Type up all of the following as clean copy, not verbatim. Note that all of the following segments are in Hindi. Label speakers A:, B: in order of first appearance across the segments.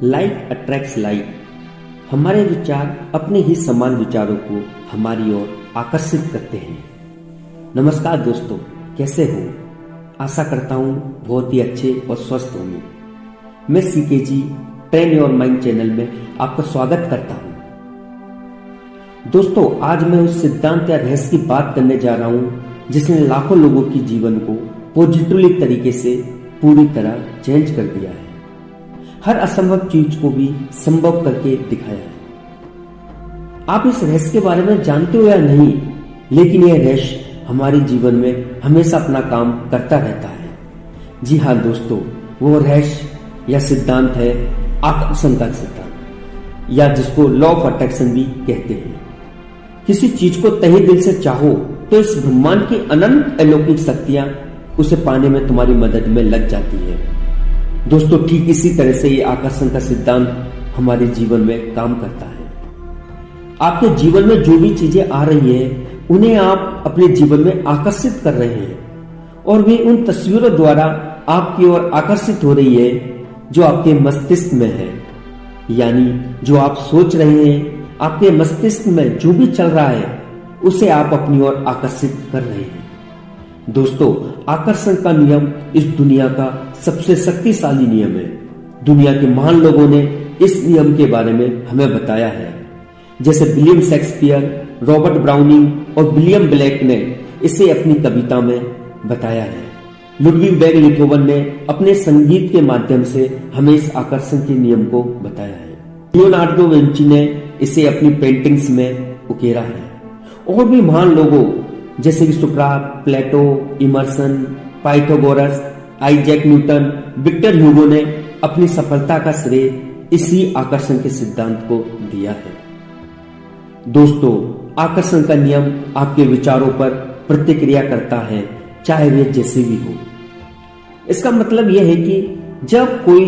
A: Like attracts like. हमारे विचार अपने ही समान विचारों को हमारी ओर आकर्षित करते हैं। नमस्कार दोस्तों, कैसे हो? आशा करता हूं बहुत ही अच्छे और स्वस्थ होंगे। मैं सीकेजी ट्रेन योर माइंड चैनल में आपका स्वागत करता हूं। दोस्तों, आज मैं उस सिद्धांत या रहस्य की बात करने जा रहा हूं जिसने लाखों लोगों की जीवन को पॉजिटिवली तरीके से पूरी तरह चेंज कर दिया है। हर असंभव चीज को भी संभव करके दिखाया है। आप इस रहस्य के बारे में जानते हो या नहीं, लेकिन यह रहस्य हमारे जीवन में हमेशा अपना काम करता रहता है। जी हाँ दोस्तों, वो रहस्य या सिद्धांत है आकर्षण का सिद्धांत, या जिसको लॉ ऑफ अट्रैक्शन भी कहते हैं। किसी चीज को तहे दिल से चाहो तो इस ब्रह्मांड की अनंत अलौकिक शक्तियां उसे पाने में तुम्हारी मदद में लग जाती है। दोस्तों, ठीक इसी तरह से ये आकर्षण का सिद्धांत हमारे जीवन में काम करता है। आपके जीवन में जो भी चीजें आ रही हैं, उन्हें आप अपने जीवन में आकर्षित कर रहे हैं और वे उन तस्वीरों द्वारा आपकी ओर आकर्षित हो रही है जो आपके मस्तिष्क में है। यानी जो आप सोच रहे हैं, आपके मस्तिष्क में जो भी चल रहा है, उसे आप अपनी ओर आकर्षित कर रहे हैं। दोस्तों, आकर्षण का नियम इस दुनिया का सबसे शक्तिशाली नियम है। दुनिया के महान लोगों ने इस नियम के बारे में हमें बताया है, जैसे विलियम शेक्सपियर, रॉबर्ट ब्राउनिंग और विलियम ब्लेक ने इसे अपनी कविता में बताया है। लुडविग वैन बीथोवन ने अपने संगीत के माध्यम से हमें इस आकर्षण के नियम को बताया है। लियोनार्डो विंची ने इसे अपनी पेंटिंग्स में उकेरा है। और भी महान लोगों जैसे कि सुकरात, Plato, Emerson, Pythagoras, Isaac Newton, Victor Hugo ने अपनी सफलता का श्रेय इसी आकर्षण के सिद्धांत को दिया है। दोस्तों, आकर्षण का नियम आपके विचारों पर प्रतिक्रिया करता है, चाहे वे जैसे भी हो। इसका मतलब यह है कि जब कोई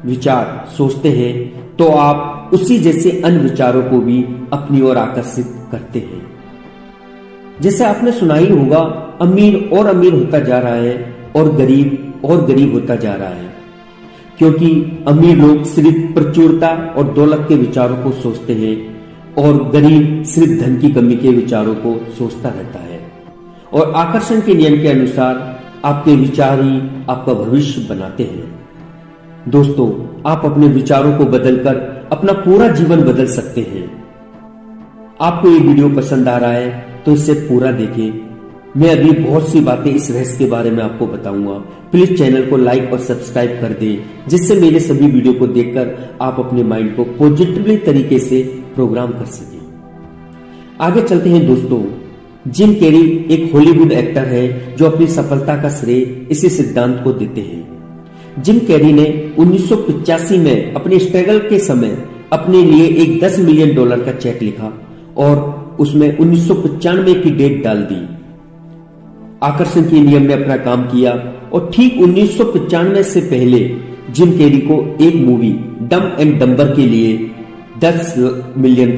A: विचार सोचते हैं तो आप उसी जैसे अन्य विचारों को भी अपनी ओर आकर्षित करते हैं। जैसे आपने सुना ही होगा, अमीर और अमीर होता जा रहा है और गरीब होता जा रहा है, क्योंकि अमीर लोग सिर्फ प्रचुरता और दौलत के विचारों को सोचते हैं और गरीब सिर्फ धन की कमी के विचारों को सोचता रहता है। और आकर्षण के नियम के अनुसार आपके विचार ही आपका भविष्य बनाते हैं। दोस्तों, आप अपने विचारों को बदलकर अपना पूरा जीवन बदल सकते हैं। आपको ये वीडियो पसंद आ रहा है तो इसे पूरा देखें। मैं अभी बहुत सी बातें इस रहस्य के बारे में आपको बताऊंगा। प्लीज चैनल को लाइक और सब्सक्राइब कर दें, जिससे मेरे सभी वीडियो को देखकर आप अपने माइंड को पॉजिटिवली तरीके से प्रोग्राम कर सकें। आगे चलते हैं दोस्तों। जिम कैरी एक हॉलीवुड एक्टर है जो अपनी सफलता का श्रेय इसी सिद्धांत को देते हैं। जिम कैरी ने 1985 में अपने स्ट्रगल के समय अपने लिए एक $10 मिलियन का चेक लिखा और उसमें 1995 की डेट डाल दी। आकर्षण के नियम ने अपना काम किया और ठीक 1995 से पहले जिम कैरी को एक मूवी डम एंड डम्बर के लिए $10 मिलियन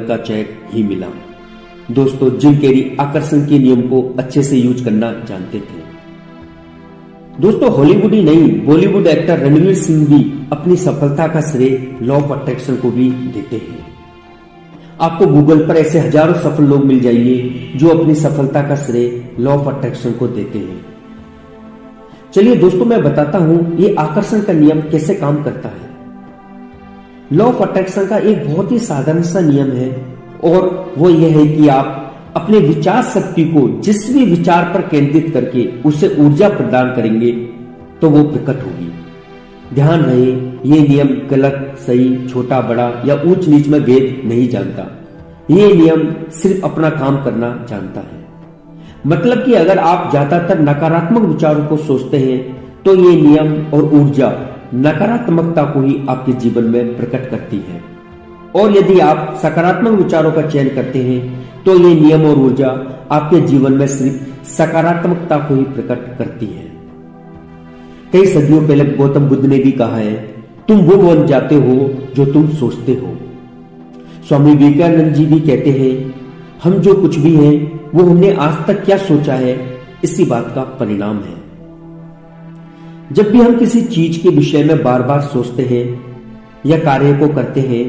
A: का चेक ही मिला। दोस्तों, जिम कैरी आकर्षण के नियम को अच्छे से यूज करना जानते थे। दोस्तों, हॉलीवुड ही नहीं, बॉलीवुड एक्टर रणवीर सिंह भी अपनी सफलता का श्रेय लॉ ऑफ अट्रैक्शन को भी देते हैं। आपको गूगल पर ऐसे हजारों सफल लोग मिल जाएंगे जो अपनी सफलता का श्रेय लॉ ऑफ अट्रैक्शन को देते हैं। चलिए दोस्तों, मैं बताता हूं ये आकर्षण का नियम कैसे काम करता है। लॉ ऑफ अट्रैक्शन का एक बहुत ही साधारण सा नियम है और वो यह है कि आप अपने विचार शक्ति को जिस भी विचार पर केंद्रित करके उसे ऊर्जा प्रदान करेंगे तो वो प्रकट होगी। ध्यान रहे, ये नियम गलत, सही, छोटा, बड़ा या ऊंच नीच में भेद नहीं जानता। ये नियम सिर्फ अपना काम करना जानता है। मतलब कि अगर आप ज्यादातर नकारात्मक विचारों को सोचते हैं तो ये नियम और ऊर्जा नकारात्मकता को ही आपके जीवन में प्रकट करती है, और यदि आप सकारात्मक विचारों का चयन करते हैं तो ये नियम और ऊर्जा आपके जीवन में सिर्फ सकारात्मकता को ही प्रकट करती है। कई सदियों पहले गौतम बुद्ध ने भी कहा है, तुम वो बन जाते हो जो तुम सोचते हो। स्वामी विवेकानंद जी भी कहते हैं, हम जो कुछ भी हैं वो हमने आज तक क्या सोचा है, इसी बात का परिणाम है। जब भी हम किसी चीज के विषय में बार बार सोचते हैं या कार्य को करते हैं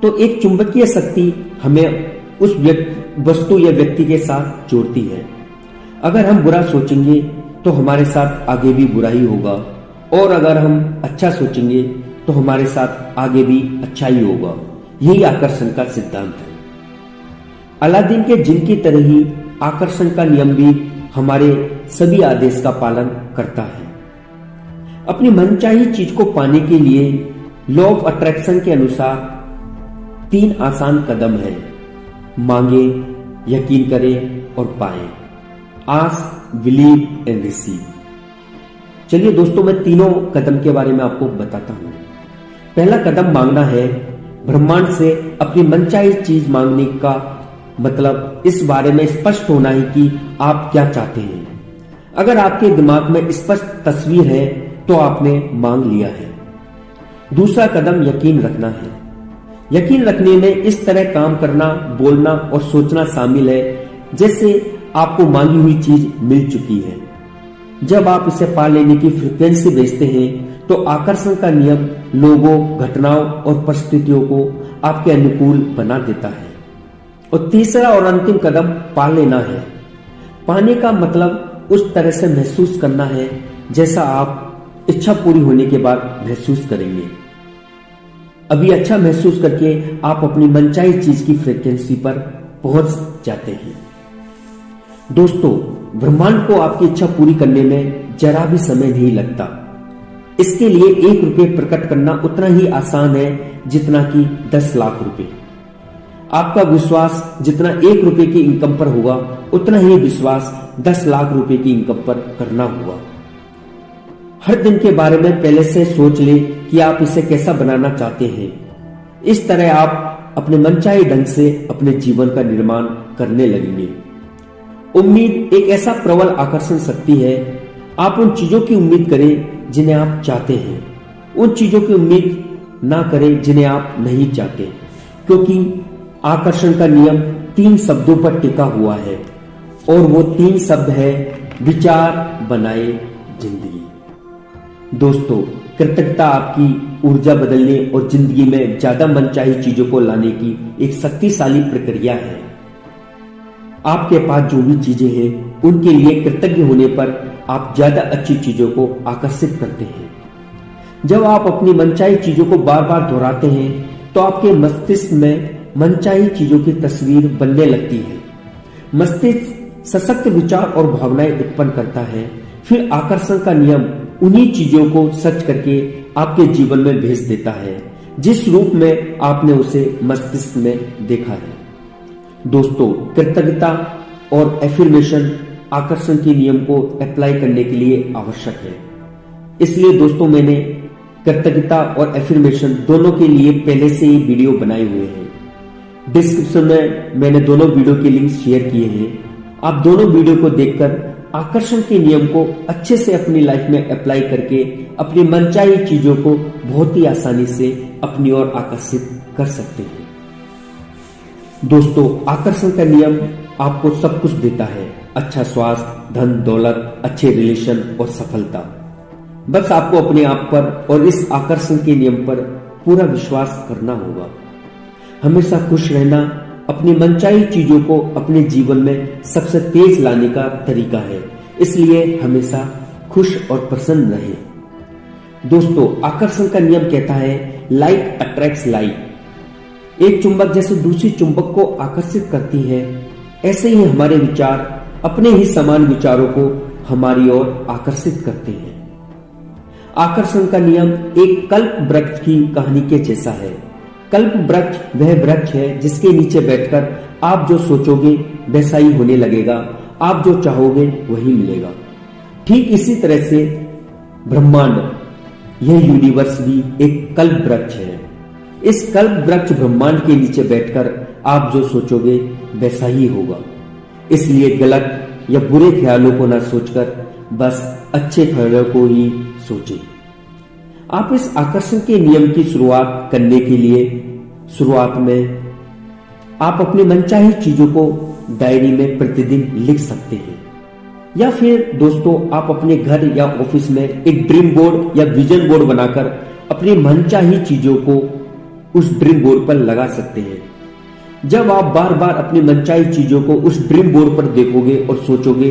A: तो एक चुंबकीय शक्ति हमें उस वस्तु या व्यक्ति के साथ जोड़ती है। अगर हम बुरा सोचेंगे तो हमारे साथ आगे भी बुरा ही होगा, और अगर हम अच्छा सोचेंगे तो हमारे साथ आगे भी अच्छा ही होगा। यही आकर्षण का सिद्धांत है। अलादीन के जिन की तरह ही आकर्षण का नियम भी हमारे सभी आदेश का पालन करता है। अपनी मनचाही चीज को पाने के लिए लॉ ऑफ अट्रैक्शन के अनुसार 3 आसान कदम है। मांगे, यकीन करें और पाएं। Ask, believe and receive. चलिए दोस्तों, मैं तीनों कदम के बारे में आपको बताता हूं। पहला कदम मांगना है। ब्रह्मांड से अपनी मनचाही चीज मांगने का मतलब इस बारे में स्पष्ट होना है कि आप क्या चाहते हैं। अगर आपके दिमाग में स्पष्ट तस्वीर है तो आपने मांग लिया है। दूसरा कदम यकीन रखना है। यकीन रखने में इस तरह काम करना, बोलना और सोचना शामिल है जैसे आपको मांगी हुई चीज मिल चुकी है। जब आप इसे पा लेने की फ्रीक्वेंसी भेजते हैं तो आकर्षण का नियम लोगों, घटनाओं और परिस्थितियों को आपके अनुकूल बना देता है। और तीसरा और अंतिम कदम पा लेना है। पाने का मतलब उस तरह से महसूस करना है जैसा आप इच्छा पूरी होने के बाद महसूस करेंगे। अभी अच्छा महसूस करके आप अपनी मनचाही चीज की फ्रीक्वेंसी पर पहुंच जाते हैं। दोस्तों, ब्रह्मांड को आपकी इच्छा पूरी करने में जरा भी समय नहीं लगता। इसके लिए 1 रुपये प्रकट करना उतना ही आसान है जितना कि 10 लाख रुपए। आपका विश्वास जितना 1 रुपये की इनकम पर होगा उतना ही विश्वास 10 लाख रुपए की इनकम पर करना होगा। हर दिन के बारे में पहले से सोच ले कि आप इसे कैसा बनाना चाहते हैं। इस तरह आप अपने मनचाहे ढंग से अपने जीवन का निर्माण करने लगेंगे। उम्मीद एक ऐसा प्रबल आकर्षण शक्ति है। आप उन चीजों की उम्मीद करें जिन्हें आप चाहते हैं। उन चीजों की उम्मीद ना करें जिन्हें आप नहीं चाहते, क्योंकि आकर्षण का नियम 3 शब्दों पर टिका हुआ है और वो 3 शब्द है विचार बनाए जिंदगी। दोस्तों, कृतज्ञता आपकी ऊर्जा बदलने और जिंदगी में ज्यादा मनचाही चीजों को लाने की एक शक्तिशाली प्रक्रिया है। आपके पास जो भी चीजें हैं उनके लिए कृतज्ञ होने पर आप ज्यादा अच्छी चीजों को आकर्षित करते हैं। जब आप अपनी मनचाही चीजों को बार बार दोहराते हैं तो आपके मस्तिष्क में मनचाही चीजों की तस्वीर बनने लगती है। मस्तिष्क सशक्त विचार और भावनाएं उत्पन्न करता है। फिर आकर्षण का नियम उन्हीं चीजों को सच करके आपके जीवन में भेज देता है जिस रूप में आपने उसे मस्तिष्क में देखा है। दोस्तों, कृतज्ञता और एफर्मेशन आकर्षण के नियम को अप्लाई करने के लिए आवश्यक है। इसलिए दोस्तों, मैंने कृतज्ञता और एफर्मेशन दोनों के लिए पहले से ही वीडियो बनाए हुए हैं। डिस्क्रिप्शन में मैंने दोनों वीडियो के लिंक शेयर किए हैं। आप दोनों वीडियो को देखकर आकर्षण के नियम को अच्छे से अपनी लाइफ में अप्लाई करके अपनी मनचाही चीजों को बहुत ही आसानी से अपनी ओर आकर्षित कर सकते हैं। दोस्तों, आकर्षण का नियम आपको सब कुछ देता है। अच्छा स्वास्थ्य, धन, दौलत, अच्छे रिलेशन और सफलता। बस आपको अपने आप पर और इस आकर्षण के नियम पर पूरा विश्वास करना होगा। हमेशा खुश रहना अपनी मनचाही चीजों को अपने जीवन में सबसे तेज लाने का तरीका है। इसलिए हमेशा खुश और प्रसन्न रहें। दोस्तों, आकर्षण का नियम कहता है लाइक अट्रैक्ट्स लाइक। एक चुंबक जैसे दूसरी चुंबक को आकर्षित करती है, ऐसे ही हमारे विचार अपने ही समान विचारों को हमारी ओर आकर्षित करते हैं। आकर्षण का नियम एक कल्प वृक्ष की कहानी के जैसा है। कल्प वृक्ष वह वृक्ष है जिसके नीचे बैठकर आप जो सोचोगे वैसा ही होने लगेगा। आप जो चाहोगे वही मिलेगा। ठीक इसी तरह से ब्रह्मांड, यह यूनिवर्स भी एक कल्प वृक्ष है। इस कल्प वृक्ष ब्रह्मांड के नीचे बैठकर आप जो सोचोगे वैसा ही होगा। इसलिए गलत या बुरे ख्यालों को ना सोचकर बस अच्छे ख्यालों को ही सोचें। आप इस आकर्षण के नियम की शुरुआत करने के लिए शुरुआत में आप अपनी मनचाही चीजों को डायरी में प्रतिदिन लिख सकते हैं। या फिर दोस्तों आप अपने घर या ऑफिस में एक ड्रीम बोर्ड या विजन बोर्ड बनाकर अपनी मनचाही चीजों को उस ड्रीम बोर्ड पर लगा सकते हैं। जब आप बार बार अपनी मनचाही चीजों को उस ड्रीम बोर्ड पर देखोगे और सोचोगे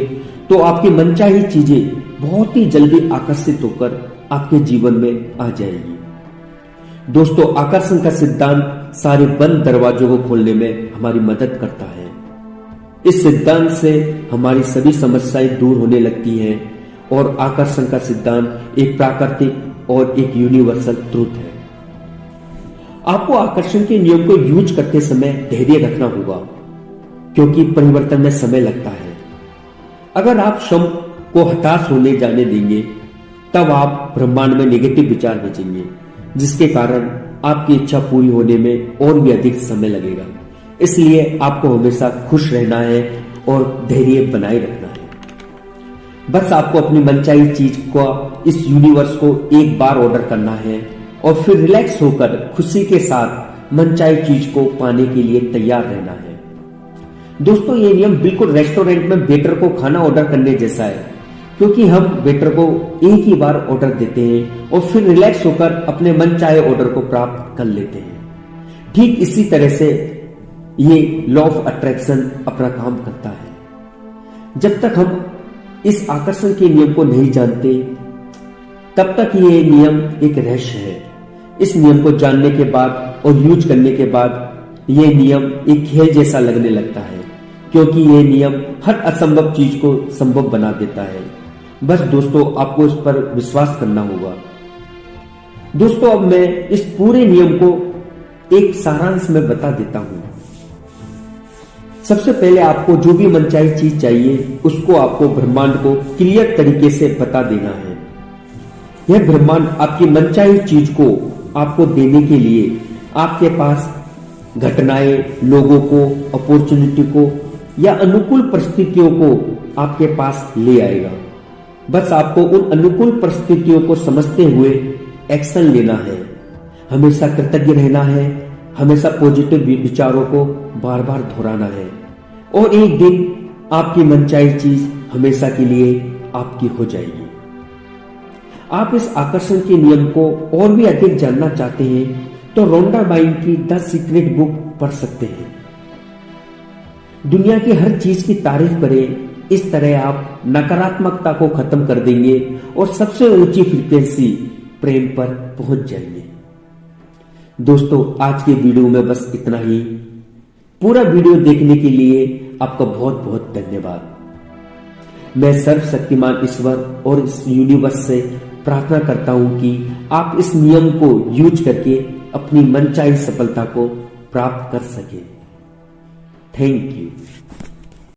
A: तो आपकी मनचाही चीजें बहुत ही जल्दी आकर्षित होकर आपके जीवन में आ जाएगी। दोस्तों, आकर्षण का सिद्धांत सारे बंद दरवाजों को खोलने में हमारी मदद करता है। इस सिद्धांत से हमारी सभी समस्याएं दूर होने लगती हैं और आकर्षण का सिद्धांत एक प्राकृतिक और एक यूनिवर्सल ट्रूथ है। आपको आकर्षण के नियम को यूज करते समय धैर्य रखना होगा, क्योंकि परिवर्तन में समय लगता है। अगर आप स्वयं को हताश होने जाने देंगे, तब आप ब्रह्मांड में नेगेटिव विचार भेजेंगे, जिसके कारण आपकी इच्छा पूरी होने में और भी अधिक समय लगेगा। इसलिए आपको हमेशा खुश रहना है और धैर्य बनाए रखना है। बस आपको अपनी मनचाही चीज को इस यूनिवर्स को एक बार ऑर्डर करना है और फिर रिलैक्स होकर खुशी के साथ मनचाही चीज को पाने के लिए तैयार रहना है। दोस्तों, ये नियम बिल्कुल रेस्टोरेंट में वेटर को खाना ऑर्डर करने जैसा है, क्योंकि हम वेटर को एक ही बार ऑर्डर देते हैं और फिर रिलैक्स होकर अपने मन चाहे ऑर्डर को प्राप्त कर लेते हैं। ठीक इसी तरह से ये लॉ ऑफ अट्रैक्शन अपना काम करता है। जब तक हम इस आकर्षण के नियम को नहीं जानते, तब तक ये नियम एक रहस्य है। इस नियम को जानने के बाद और यूज करने के बाद ये नियम एक खेल जैसा लगने लगता है, क्योंकि ये नियम हर असंभव चीज को संभव बना देता है। बस दोस्तों, आपको इस पर विश्वास करना होगा। दोस्तों, अब मैं इस पूरे नियम को एक सारांश में बता देता हूं। सबसे पहले आपको जो भी मनचाही चीज चाहिए, उसको आपको ब्रह्मांड को क्लियर तरीके से बता देना है। यह ब्रह्मांड आपकी मनचाही चीज को आपको देने के लिए आपके पास घटनाएं, लोगों को, अपॉर्चुनिटी को या अनुकूल परिस्थितियों को आपके पास ले आएगा। बस आपको उन अनुकूल परिस्थितियों को समझते हुए एक्शन लेना है। हमेशा कृतज्ञ रहना है, हमेशा पॉजिटिव विचारों को बार बार दोहराना है और एक दिन आपकी मनचाही चीज हमेशा के लिए आपकी हो जाएगी। आप इस आकर्षण के नियम को और भी अधिक जानना चाहते हैं तो रोंडा बाइन की द सीक्रेट बुक पढ़ सकते हैं। दुनिया की हर चीज की तारीफ करें, इस तरह आप नकारात्मकता को खत्म कर देंगे और सबसे ऊंची फ्रीक्वेंसी प्रेम पर पहुंच जाएंगे। दोस्तों, आज के वीडियो में बस इतना ही। पूरा वीडियो देखने के लिए आपका बहुत बहुत धन्यवाद। मैं सर्वशक्तिमान ईश्वर और इस यूनिवर्स से प्रार्थना करता हूं कि आप इस नियम को यूज करके अपनी मनचाही सफलता को प्राप्त कर सकें। Thank you.